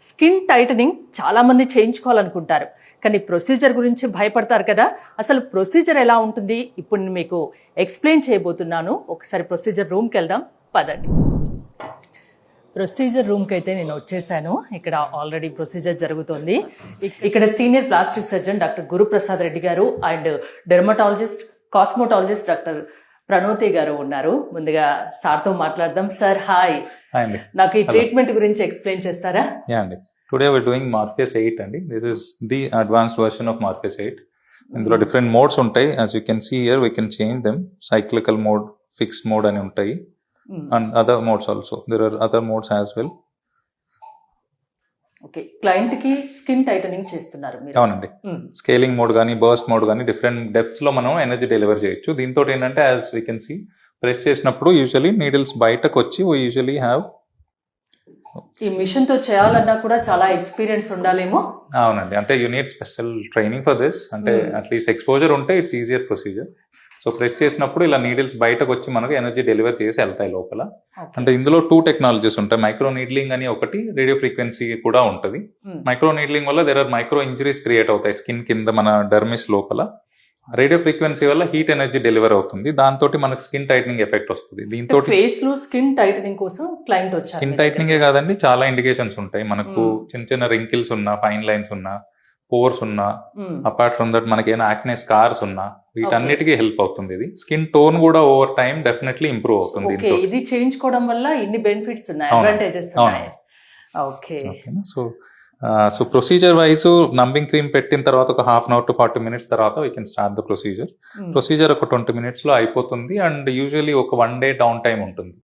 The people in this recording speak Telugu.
స్కిన్ టైటనింగ్ చాలామంది చేయించుకోవాలనుకుంటారు, కానీ ప్రొసీజర్ గురించి భయపడతారు కదా. అసలు ప్రొసీజర్ ఎలా ఉంటుంది ఇప్పుడు నేను మీకు ఎక్స్ప్లెయిన్ చేయబోతున్నాను. ఒకసారి ప్రొసీజర్ రూమ్కి వెళ్దాం, పదండి. ప్రొసీజర్ రూమ్కి అయితే నేను వచ్చేసాను. ఇక్కడ ఆల్రెడీ ప్రొసీజర్ జరుగుతుంది. ఇక్కడ senior plastic surgeon doctor Guruprasad Reddy గారు అండ్ డెర్మటాలజిస్ట్ కాస్మోటాలజిస్ట్ డాక్టర్ ప్రణోతి గారు ఉన్నారు. ముందుగా సార్తో మాట్లాడదాం. Sir hi. నాకు ఈ ట్రీట్మెంట్ గురించి ఎక్స్ప్లెయిన్ చేస్తారా? అండి, టుడే వీఆర్ డూయింగ్ మార్ఫియస్ 8 అండి. This is the advanced version of Morpheus 8. ఇందులో డిఫరెంట్ మోడ్స్ ఉంటాయి. As you can see here we can change them. Cyclical mode, fixed mode అని ఉంటాయి. And other modes also, there are other modes as well. Okay, client కి స్కిన్ టైటనింగ్ చేస్తున్నారు మీరు? అవునండి. స్కేలింగ్ మోడ్ కానీ బర్స్ట్ మోడ్ కానీ డిఫరెంట్ డెప్త్స్ లో మనం ఎనర్జీ డెలివర్ చేయొచ్చు. దీంతో ఏంటంటే as we can see press చేసినప్పుడు యూజువలీ నీడిల్స్ బయటకు వచ్చి వీ యూజువలీ హ్యావ్. ఈ మిషన్ తో చేయాలన్నా కూడా చాలా ఎక్స్పీరియన్స్ ఉండాలేమో. అవునండి, అంటే you need special training for this. అంటే అట్లీస్ట్ ఎక్స్పోజర్ ఉంటే it's easier procedure. So press చేసినప్పుడు ఇలా నీడిల్స్ బయటకు వచ్చి మనకు ఎనర్జీ డెలివర్ చేసి వెళ్తాయి లోపల. అంటే ఇందులో 2 టెక్నాలజీస్ ఉంటాయి. మైక్రో నీడ్లింగ్ అని ఒకటి, రేడియో ఫ్రీక్వెన్సీ కూడా ఉంటుంది. మైక్రో నీడ్లింగ్ వల్ల there are micro injuries create అవుతాయి స్కిన్ కింద, మన డర్మిస్ లోపల. రేడియో ఫ్రీక్వెన్సీ వల్ల హీట్ ఎనర్జీ డెలివర్ అవుతుంది, దాంతో మనకు స్కిన్ టైటనింగ్ ఎఫెక్ట్ వస్తుంది. దీంతో ఫేస్ లో స్కిన్ టైటనింగ్ కోసం క్లయింట్ వచ్చారు. స్కిన్ టైటనింగే కాదండి, చాలా ఇండికేషన్స్ ఉంటాయి మనకు. చిన్న చిన్న రింకిల్స్ ఉన్నా, ఫైన్ లైన్స్ ఉన్నా, పోర్స్ ఉన్నా, అపార్ట్ ఫ్రమ్ దట్ మనకి ఏమైనా యాక్నే స్కార్స్ ఉన్నా, వీటన్నిటికీ హెల్ప్ అవుతుంది. ఇది స్కిన్ టోన్ కూడా ఓవర్ టైం డెఫినెట్లీ ఇంప్రూవ్ అవుతుంది. ఇది చేయించుకోవడం వల్ల ఇన్ని బెనిఫిట్స్ ఉన్నాయి, అడ్వాంటేజెస్ ఉన్నాయి. Okay, so procedure wise numbing cream పెట్టిన తర్వాత ఒక half an hour to 40 minutes తర్వాత we can start the procedure. Procedure ఒక 20 minutes లో అయిపోతుంది. అండ్ యూజువల్లీ ఒక 1 day డౌన్ టైం ఉంటుంది.